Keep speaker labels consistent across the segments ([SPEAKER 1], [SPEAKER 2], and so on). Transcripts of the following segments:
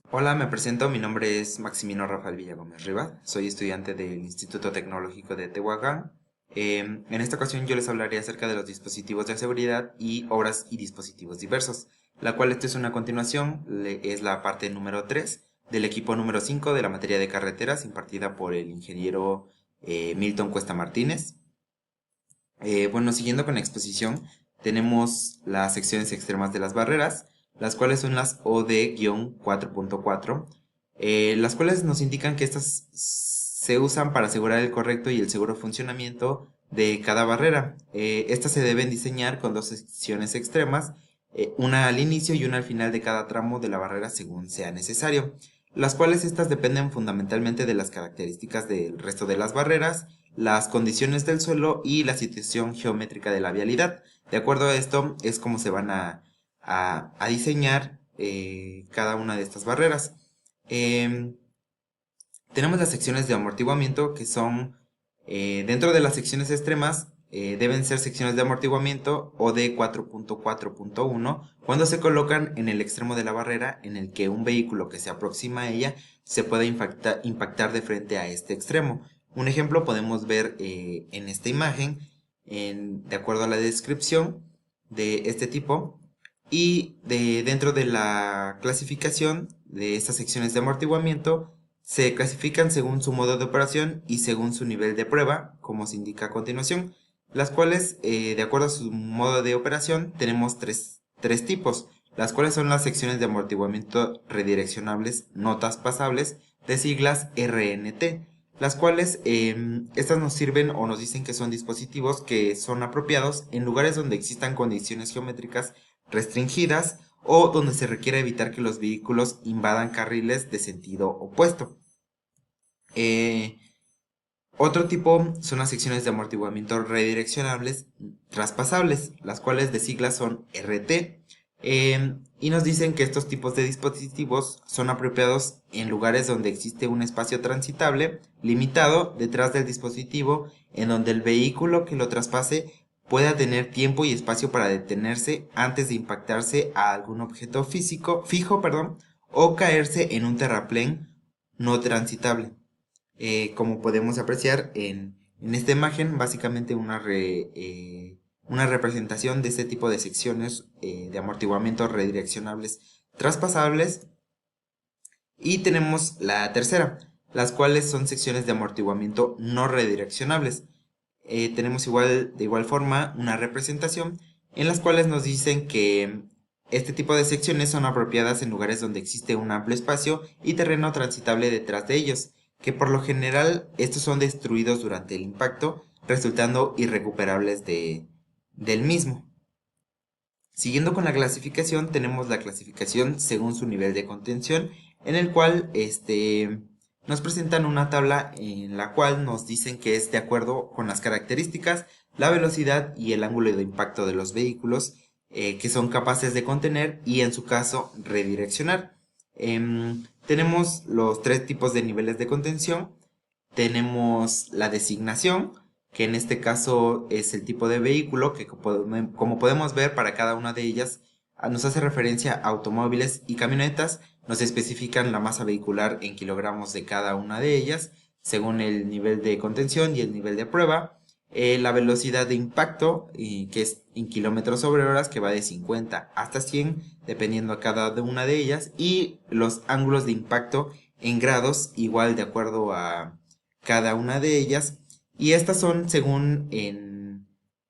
[SPEAKER 1] Hola, me presento, mi nombre es Maximino Rafael Villagómez Rivas, soy estudiante del Instituto Tecnológico de Tehuacán. En esta ocasión yo les hablaré acerca de los dispositivos de seguridad y obras y dispositivos diversos, la cual esta es una continuación, es la parte número 3 del equipo número 5 de la materia de carreteras impartida por el ingeniero Milton Cuesta Martínez. Bueno, siguiendo con la exposición, tenemos las secciones extremas de las barreras, las cuales son las OD-4.4, las cuales nos indican que estas se usan para asegurar el correcto y el seguro funcionamiento de cada barrera. Estas se deben diseñar con dos secciones extremas, una al inicio y una al final de cada tramo de la barrera según sea necesario, las cuales estas dependen fundamentalmente de las características del resto de las barreras, las condiciones del suelo y la situación geométrica de la vialidad. De acuerdo a esto es como se van a diseñar cada una de estas barreras. Em, Tenemos las secciones de amortiguamiento que son, dentro de las secciones extremas, deben ser secciones de amortiguamiento o de 4.4.1 cuando se colocan en el extremo de la barrera en el que un vehículo que se aproxima a ella se puede impactar de frente a este extremo. Un ejemplo podemos ver en esta imagen, de acuerdo a la descripción de este tipo, y dentro de la clasificación de estas secciones de amortiguamiento se clasifican según su modo de operación y según su nivel de prueba, como se indica a continuación, las cuales, de acuerdo a su modo de operación, tenemos tres tipos, las cuales son las secciones de amortiguamiento redireccionables no traspasables, de siglas RNT, las cuales estas nos sirven o nos dicen que son dispositivos que son apropiados en lugares donde existan condiciones geométricas restringidas o donde se requiere evitar que los vehículos invadan carriles de sentido opuesto. Eh, Otro tipo son las secciones de amortiguamiento redireccionables traspasables, las cuales de siglas son RT, y nos dicen que estos tipos de dispositivos son apropiados en lugares donde existe un espacio transitable limitado detrás del dispositivo en donde el vehículo que lo traspase pueda tener tiempo y espacio para detenerse antes de impactarse a algún objeto fijo, o caerse en un terraplén no transitable. Como podemos apreciar en esta imagen, básicamente una representación de este tipo de secciones de amortiguamiento redireccionables traspasables. Y tenemos la tercera, las cuales son secciones de amortiguamiento no redireccionables. Tenemos de igual forma una representación en las cuales nos dicen que este tipo de secciones son apropiadas en lugares donde existe un amplio espacio y terreno transitable detrás de ellos, que por lo general estos son destruidos durante el impacto, resultando irrecuperables del mismo. Siguiendo con la clasificación, tenemos la clasificación según su nivel de contención, en el cual nos presentan una tabla en la cual nos dicen que es de acuerdo con las características, la velocidad y el ángulo de impacto de los vehículos que son capaces de contener y en su caso redireccionar. Tenemos los tres tipos de niveles de contención. Tenemos la designación, que en este caso es el tipo de vehículo que como podemos ver para cada una de ellas nos hace referencia a automóviles y camionetas, nos especifican la masa vehicular en kilogramos de cada una de ellas, según el nivel de contención y el nivel de prueba, la velocidad de impacto, que es en kilómetros sobre horas, que va de 50 hasta 100, dependiendo a cada una de ellas, y los ángulos de impacto en grados, igual de acuerdo a cada una de ellas, y estas son según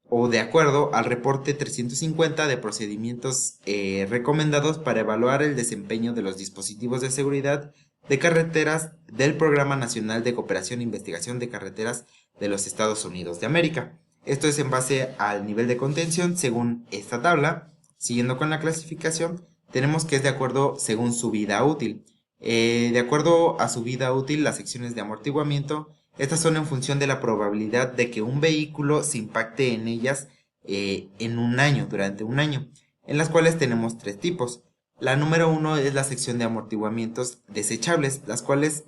[SPEAKER 1] o de acuerdo al reporte 350 de procedimientos recomendados para evaluar el desempeño de los dispositivos de seguridad de carreteras del Programa Nacional de Cooperación e Investigación de Carreteras de los Estados Unidos de América. Esto es en base al nivel de contención según esta tabla. Siguiendo con la clasificación, tenemos que es de acuerdo según su vida útil. De acuerdo a su vida útil, las secciones de amortiguamiento, estas son en función de la probabilidad de que un vehículo se impacte en ellas en un año, durante un año, en las cuales tenemos tres tipos. La número uno es la sección de amortiguamientos desechables, las cuales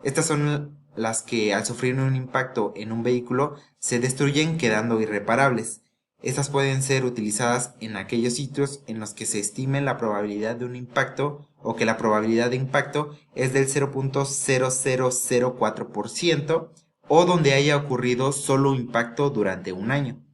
[SPEAKER 1] estas son las que al sufrir un impacto en un vehículo se destruyen quedando irreparables. Estas pueden ser utilizadas en aquellos sitios en los que se estime la probabilidad de un impacto o que la probabilidad de impacto es del 0.0004% o donde haya ocurrido solo impacto durante un año.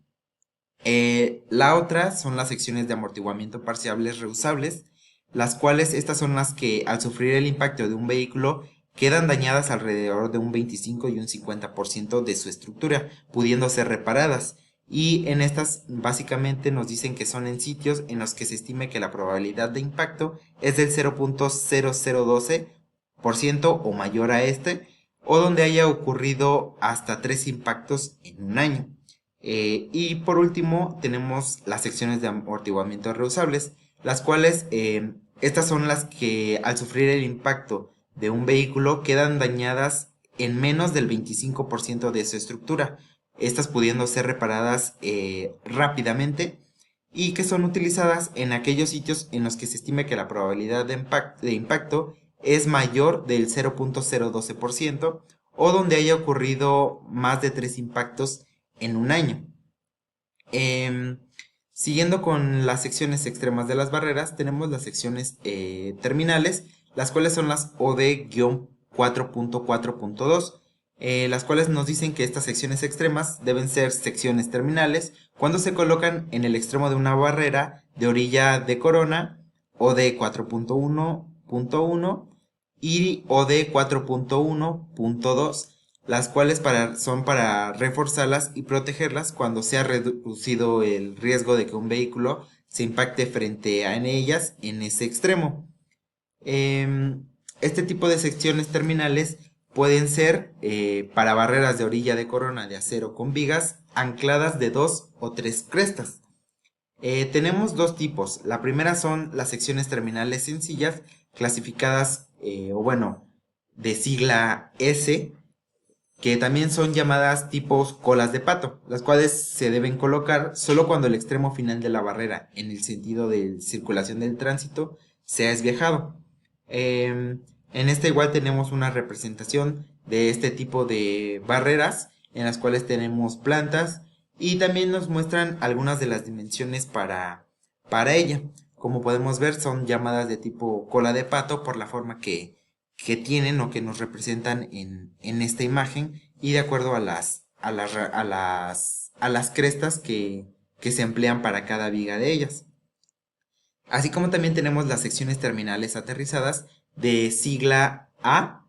[SPEAKER 1] La otra son las secciones de amortiguamiento parciales reusables, las cuales estas son las que al sufrir el impacto de un vehículo quedan dañadas alrededor de un 25 y un 50% de su estructura, pudiendo ser reparadas. Y en estas básicamente nos dicen que son en sitios en los que se estime que la probabilidad de impacto es del 0.0012% o mayor a este, o donde haya ocurrido hasta 3 impactos en un año. Y por último tenemos las secciones de amortiguamiento reusables, las cuales estas son las que al sufrir el impacto de un vehículo quedan dañadas en menos del 25% de su estructura, estas pudiendo ser reparadas rápidamente y que son utilizadas en aquellos sitios en los que se estime que la probabilidad de impacto es mayor del 0.012% o donde haya ocurrido más de 3 impactos en un año. Siguiendo con las secciones extremas de las barreras, tenemos las secciones terminales, las cuales son las OD-4.4.2, las cuales nos dicen que estas secciones extremas deben ser secciones terminales cuando se colocan en el extremo de una barrera de orilla de corona, OD 4.1.1 y OD 4.1.2, las cuales son para reforzarlas y protegerlas cuando se ha reducido el riesgo de que un vehículo se impacte frente a ellas en ese extremo. Este tipo de secciones terminales pueden ser para barreras de orilla de corona de acero con vigas ancladas de 2 o 3 crestas. Tenemos dos tipos. La primera son las secciones terminales sencillas, clasificadas, de sigla S, que también son llamadas tipos colas de pato, las cuales se deben colocar solo cuando el extremo final de la barrera, en el sentido de circulación del tránsito, sea esviajado. En esta igual tenemos una representación de este tipo de barreras, en las cuales tenemos plantas, y también nos muestran algunas de las dimensiones para ella. Como podemos ver, son llamadas de tipo cola de pato por la forma que tienen o que nos representan en esta imagen y de acuerdo a las crestas que se emplean para cada viga de ellas. Así como también tenemos las secciones terminales aterrizadas de sigla A,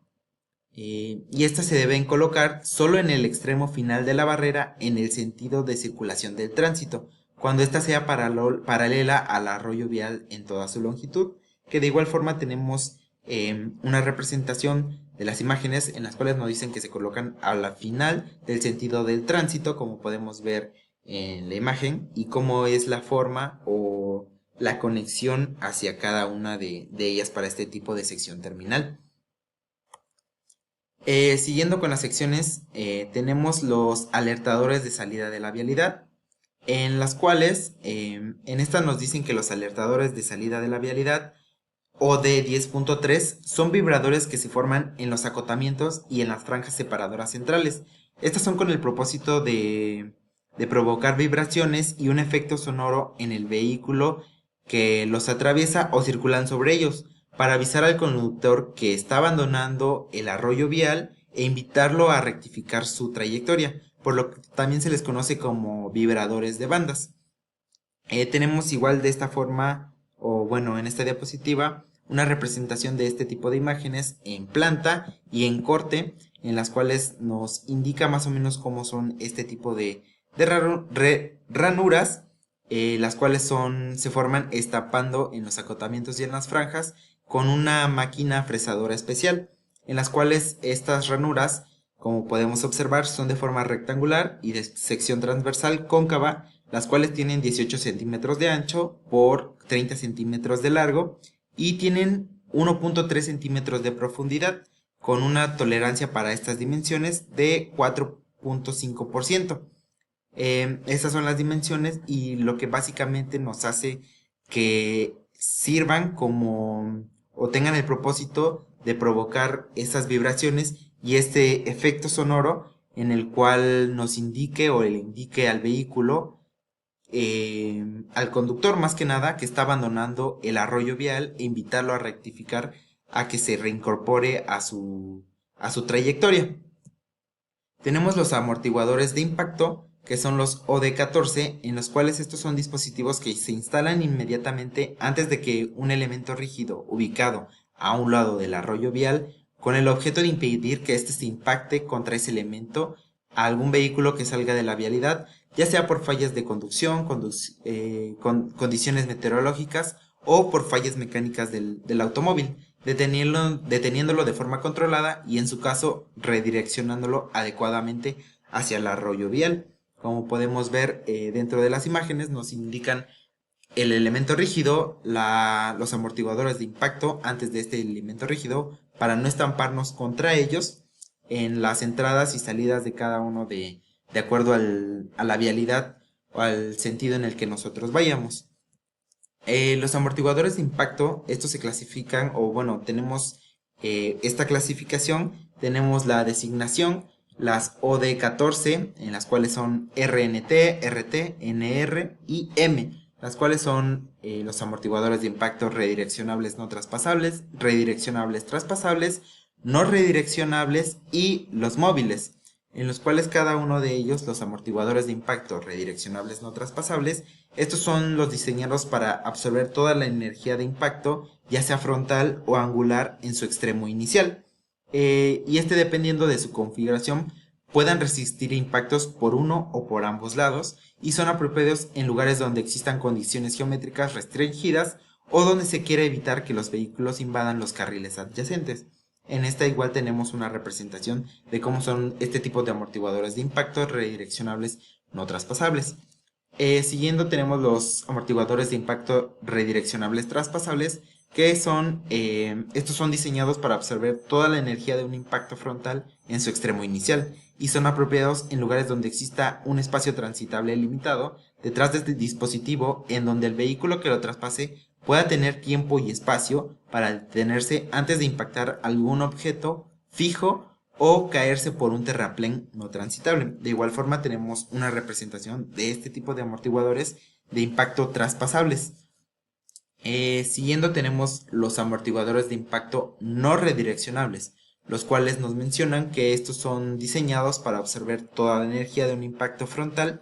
[SPEAKER 1] y estas se deben colocar solo en el extremo final de la barrera en el sentido de circulación del tránsito, cuando ésta sea paralela al arroyo vial en toda su longitud, que de igual forma tenemos una representación de las imágenes en las cuales nos dicen que se colocan a la final del sentido del tránsito, como podemos ver en la imagen, y cómo es la forma o la conexión hacia cada una de ellas para este tipo de sección terminal. Siguiendo con las secciones, tenemos los alertadores de salida de la vialidad, en las cuales en esta nos dicen que los alertadores de salida de la vialidad OD 10.3 son vibradores que se forman en los acotamientos y en las franjas separadoras centrales. Estas son con el propósito de provocar vibraciones y un efecto sonoro en el vehículo que los atraviesa o circulan sobre ellos, para avisar al conductor que está abandonando el arroyo vial e invitarlo a rectificar su trayectoria, por lo que también se les conoce como vibradores de bandas. Tenemos igual de esta forma, o bueno, en esta diapositiva, una representación de este tipo de imágenes en planta y en corte, en las cuales nos indica más o menos cómo son este tipo de ranuras, las cuales se forman estapando en los acotamientos y en las franjas con una máquina fresadora especial, en las cuales estas ranuras, como podemos observar, son de forma rectangular y de sección transversal cóncava, las cuales tienen 18 centímetros de ancho por 30 centímetros de largo y tienen 1.3 centímetros de profundidad, con una tolerancia para estas dimensiones de 4.5%. Estas son las dimensiones y lo que básicamente nos hace que sirvan como o tengan el propósito de provocar estas vibraciones y este efecto sonoro en el cual nos indique o le indique al vehículo al conductor más que nada que está abandonando el arroyo vial e invitarlo a rectificar a que se reincorpore a su trayectoria. Tenemos los amortiguadores de impacto, que son los OD14, en los cuales estos son dispositivos que se instalan inmediatamente antes de que un elemento rígido ubicado a un lado del arroyo vial, con el objeto de impedir que éste se impacte contra ese elemento a algún vehículo que salga de la vialidad, ya sea por fallas de conducción, condiciones meteorológicas o por fallas mecánicas del automóvil, deteniéndolo de forma controlada y en su caso redireccionándolo adecuadamente hacia el arroyo vial. Como podemos ver dentro de las imágenes nos indican el elemento rígido, los amortiguadores de impacto antes de este elemento rígido para no estamparnos contra ellos en las entradas y salidas de cada uno de acuerdo a la vialidad o al sentido en el que nosotros vayamos. Los amortiguadores de impacto, estos se clasifican, o bueno, tenemos esta clasificación, tenemos la designación, las OD14, en las cuales son RNT, RT, NR y M, las cuales son los amortiguadores de impacto redireccionables no traspasables, redireccionables traspasables, no redireccionables y los móviles, en los cuales cada uno de ellos, los amortiguadores de impacto redireccionables no traspasables, estos son los diseñados para absorber toda la energía de impacto, ya sea frontal o angular en su extremo inicial. Y dependiendo de su configuración, puedan resistir impactos por uno o por ambos lados y son apropiados en lugares donde existan condiciones geométricas restringidas o donde se quiera evitar que los vehículos invadan los carriles adyacentes. En esta igual tenemos una representación de cómo son este tipo de amortiguadores de impacto redireccionables no traspasables. Siguiendo tenemos los amortiguadores de impacto redireccionables traspasables, que son, estos son diseñados para absorber toda la energía de un impacto frontal en su extremo inicial y son apropiados en lugares donde exista un espacio transitable limitado detrás de este dispositivo en donde el vehículo que lo traspase pueda tener tiempo y espacio para detenerse antes de impactar algún objeto fijo o caerse por un terraplén no transitable. De igual forma tenemos una representación de este tipo de amortiguadores de impacto traspasables. Siguiendo tenemos los amortiguadores de impacto no redireccionables, los cuales nos mencionan que estos son diseñados para absorber toda la energía de un impacto frontal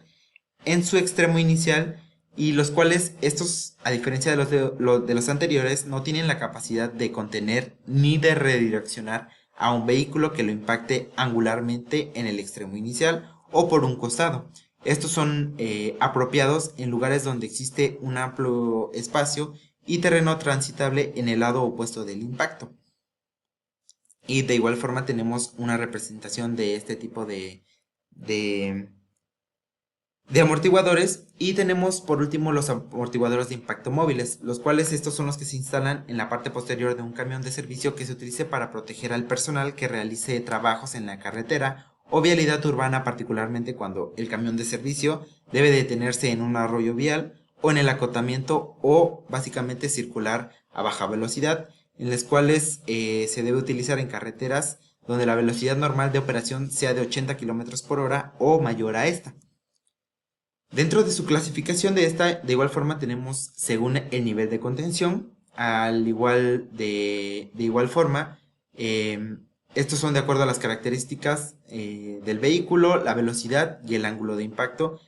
[SPEAKER 1] en su extremo inicial y los cuales estos, a diferencia de los anteriores, no tienen la capacidad de contener ni de redireccionar a un vehículo que lo impacte angularmente en el extremo inicial o por un costado. Estos son apropiados en lugares donde existe un amplio espacio y terreno transitable en el lado opuesto del impacto. Y de igual forma tenemos una representación de este tipo de amortiguadores y tenemos por último los amortiguadores de impacto móviles, los cuales estos son los que se instalan en la parte posterior de un camión de servicio que se utilice para proteger al personal que realice trabajos en la carretera o vialidad urbana, particularmente cuando el camión de servicio debe detenerse en un arroyo vial o en el acotamiento o básicamente circular a baja velocidad, en las cuales se debe utilizar en carreteras donde la velocidad normal de operación sea de 80 km por hora o mayor a esta. Dentro de su clasificación de igual forma tenemos según el nivel de contención, de igual forma, estos son de acuerdo a las características del vehículo, la velocidad y el ángulo de impacto.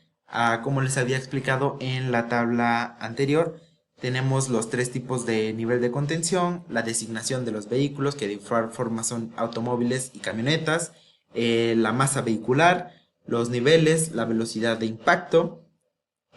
[SPEAKER 1] Como les había explicado en la tabla anterior, tenemos los tres tipos de nivel de contención, la designación de los vehículos, que de igual forma son automóviles y camionetas, la masa vehicular, los niveles, la velocidad de impacto,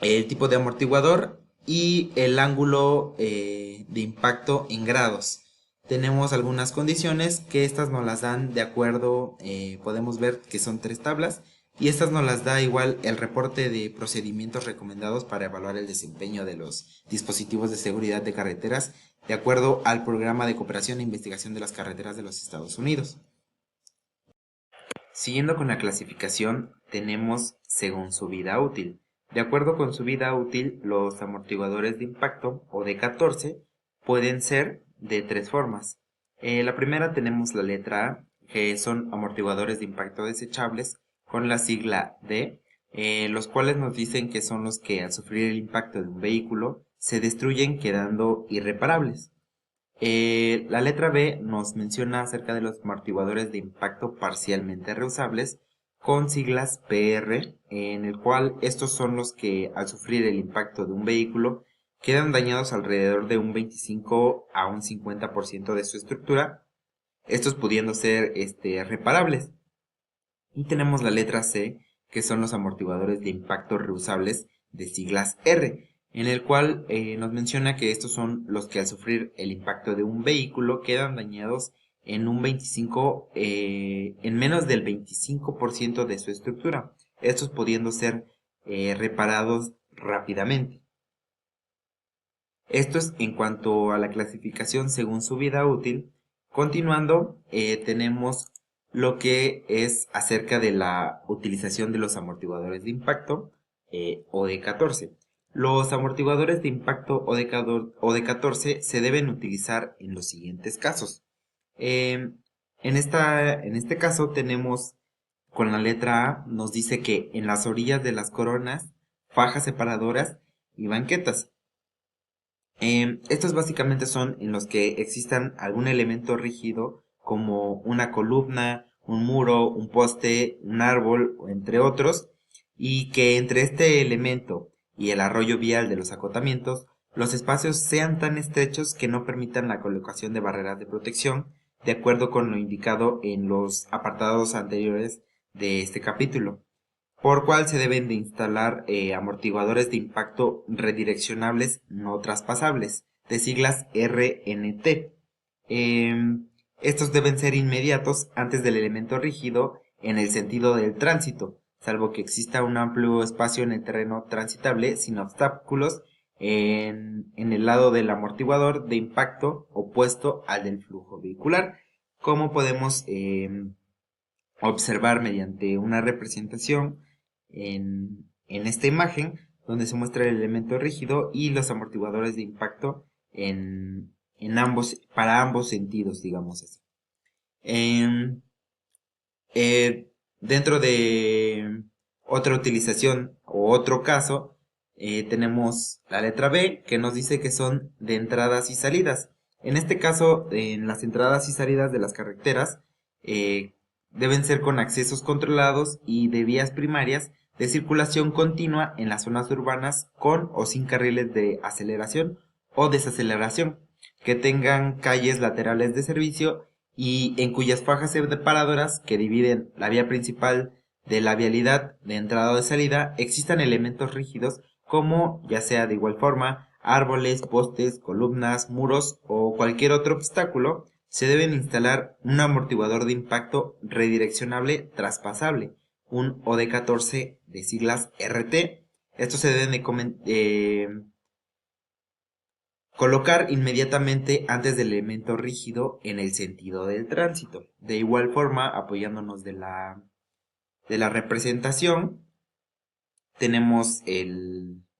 [SPEAKER 1] el tipo de amortiguador y el ángulo de impacto en grados. Tenemos algunas condiciones que estas nos las dan de acuerdo, podemos ver que son tres tablas y estas nos las da igual el reporte de procedimientos recomendados para evaluar el desempeño de los dispositivos de seguridad de carreteras de acuerdo al Programa de Cooperación e Investigación de las Carreteras de los Estados Unidos. Siguiendo con la clasificación, tenemos según su vida útil. De acuerdo con su vida útil, los amortiguadores de impacto o de 14 pueden ser de tres formas. La primera tenemos la letra A, que son amortiguadores de impacto desechables con la sigla D, los cuales nos dicen que son los que al sufrir el impacto de un vehículo se destruyen quedando irreparables. La letra B nos menciona acerca de los amortiguadores de impacto parcialmente reusables con siglas PR, en el cual estos son los que al sufrir el impacto de un vehículo quedan dañados alrededor de un 25 a un 50% de su estructura, estos pudiendo ser reparables. Y tenemos la letra C, que son los amortiguadores de impacto reusables de siglas R, en el cual nos menciona que estos son los que al sufrir el impacto de un vehículo quedan dañados en un 25, en menos del 25% de su estructura, estos pudiendo ser reparados rápidamente. Esto es en cuanto a la clasificación según su vida útil. Continuando, tenemos lo que es acerca de la utilización de los amortiguadores de impacto OD14. Los amortiguadores de impacto OD14 se deben utilizar en los siguientes casos. En este caso tenemos con la letra A, nos dice que en las orillas de las coronas, fajas separadoras y banquetas. Estos básicamente son en los que existan algún elemento rígido como una columna, un muro, un poste, un árbol, entre otros, y que entre este elemento y el arroyo vial de los acotamientos, los espacios sean tan estrechos que no permitan la colocación de barreras de protección, de acuerdo con lo indicado en los apartados anteriores de este capítulo, por cual se deben de instalar amortiguadores de impacto redireccionables no traspasables, de siglas RNT. Estos deben ser inmediatos antes del elemento rígido en el sentido del tránsito, salvo que exista un amplio espacio en el terreno transitable sin obstáculos en el lado del amortiguador de impacto opuesto al del flujo vehicular, como podemos observar mediante una representación en esta imagen, donde se muestra el elemento rígido y los amortiguadores de impacto para ambos sentidos, digamos así. Dentro de otra utilización o otro caso, tenemos la letra B, que nos dice que son de entradas y salidas. En este caso, en las entradas y salidas de las carreteras, deben ser con accesos controlados y de vías primarias de circulación continua en las zonas urbanas con o sin carriles de aceleración o desaceleración, que tengan calles laterales de servicio y en cuyas fajas separadoras que dividen la vía principal de la vialidad de entrada o de salida existan elementos rígidos como, ya sea de igual forma, árboles, postes, columnas, muros o cualquier otro obstáculo. Se deben instalar un amortiguador de impacto redireccionable traspasable, un OD14 de siglas RT. Estos se deben de colocar inmediatamente antes del elemento rígido en el sentido del tránsito. De igual forma, apoyándonos de la representación,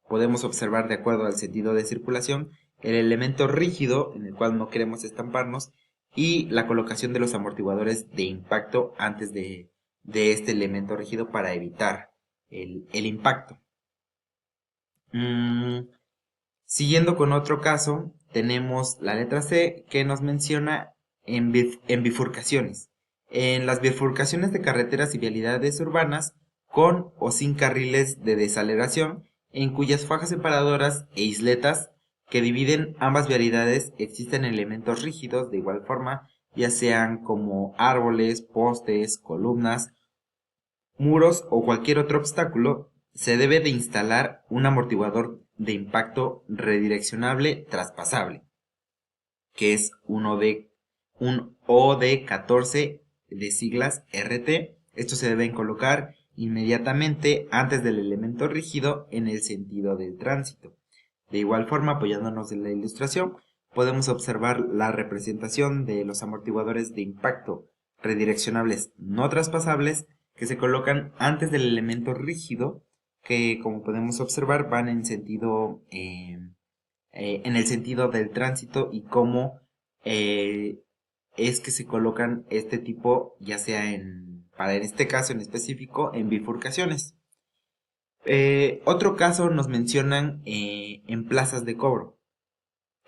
[SPEAKER 1] podemos observar de acuerdo al sentido de circulación el elemento rígido en el cual no queremos estamparnos y la colocación de los amortiguadores de impacto antes de este elemento rígido para evitar el impacto. Siguiendo con otro caso, tenemos la letra C, que nos menciona en bifurcaciones. En las bifurcaciones de carreteras y vialidades urbanas, con o sin carriles de desaceleración, en cuyas fajas separadoras e isletas que dividen ambas vialidades existen elementos rígidos de igual forma, ya sean como árboles, postes, columnas, muros o cualquier otro obstáculo, se debe de instalar un amortiguador de impacto redireccionable traspasable, que es un OD14 de siglas RT. Estos se deben colocar inmediatamente antes del elemento rígido en el sentido del tránsito. De igual forma, apoyándonos en la ilustración, podemos observar la representación de los amortiguadores de impacto redireccionables no traspasables que se colocan antes del elemento rígido, que como podemos observar van en el sentido del tránsito, y cómo es que se colocan este tipo, ya sea para en este caso en específico, en bifurcaciones. Otro caso nos mencionan en plazas de cobro.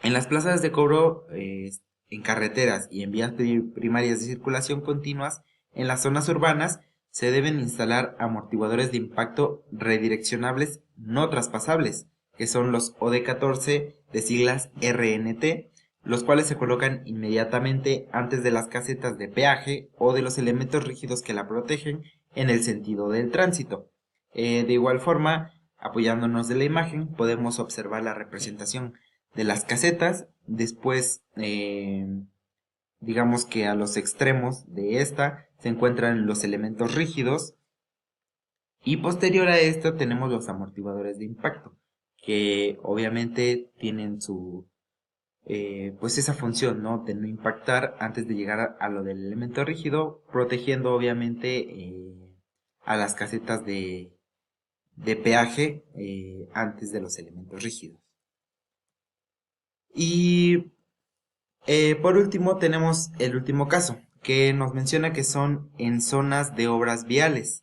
[SPEAKER 1] En las plazas de cobro, en carreteras y en vías primarias de circulación continuas, en las zonas urbanas, se deben instalar amortiguadores de impacto redireccionables no traspasables, que son los OD14 de siglas RNT, los cuales se colocan inmediatamente antes de las casetas de peaje o de los elementos rígidos que la protegen en el sentido del tránsito. De igual forma, apoyándonos de la imagen, podemos observar la representación de las casetas. Después, digamos que a los extremos de esta se encuentran los elementos rígidos y posterior a esto tenemos los amortiguadores de impacto, que obviamente tienen su pues esa función, ¿no? De no impactar antes de llegar a lo del elemento rígido, protegiendo obviamente a las casetas de peaje antes de los elementos rígidos. Y por último tenemos el último caso, que nos menciona que son en zonas de obras viales.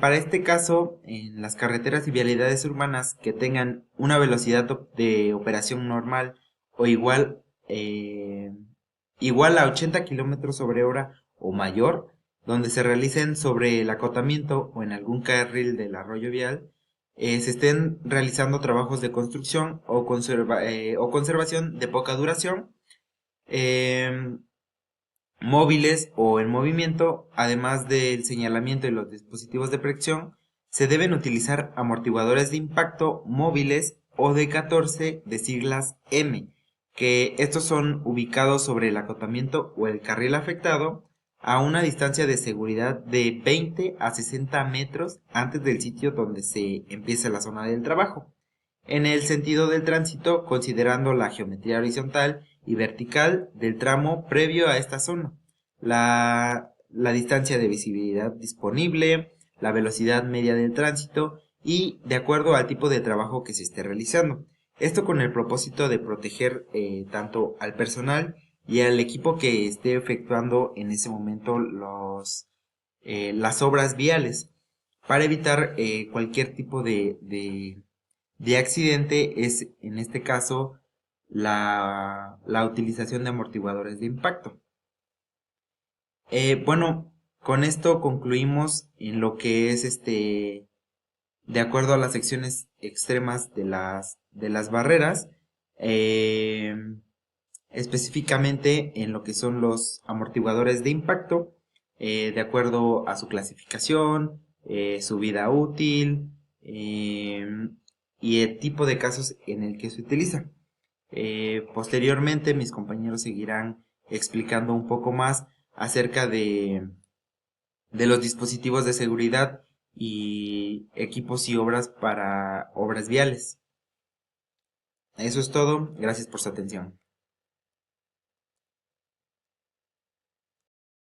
[SPEAKER 1] Para este caso, en las carreteras y vialidades urbanas que tengan una velocidad de operación normal o igual a 80 kilómetros sobre hora o mayor, donde se realicen sobre el acotamiento o en algún carril del arroyo vial, se estén realizando trabajos de construcción o conservación de poca duración, em, móviles o en movimiento, además del señalamiento y los dispositivos de protección, se deben utilizar amortiguadores de impacto móviles o de 14 de siglas M, que estos son ubicados sobre el acotamiento o el carril afectado a una distancia de seguridad de 20 a 60 metros antes del sitio donde se empieza la zona del trabajo. En el sentido del tránsito, considerando la geometría horizontal y vertical del tramo previo a esta zona, la distancia de visibilidad disponible, la velocidad media del tránsito y de acuerdo al tipo de trabajo que se esté realizando. Esto con el propósito de proteger tanto al personal y al equipo que esté efectuando en ese momento las obras viales para evitar cualquier tipo de accidente. Es en este caso la utilización de amortiguadores de impacto. Bueno, con esto concluimos en lo que es de acuerdo a las secciones extremas de las barreras, eh, específicamente en lo que son los amortiguadores de impacto, de acuerdo a su clasificación, su vida útil y el tipo de casos en el que se utiliza. Posteriormente mis compañeros seguirán explicando un poco más acerca de los dispositivos de seguridad y equipos y obras para obras viales. Eso es todo, gracias por su atención.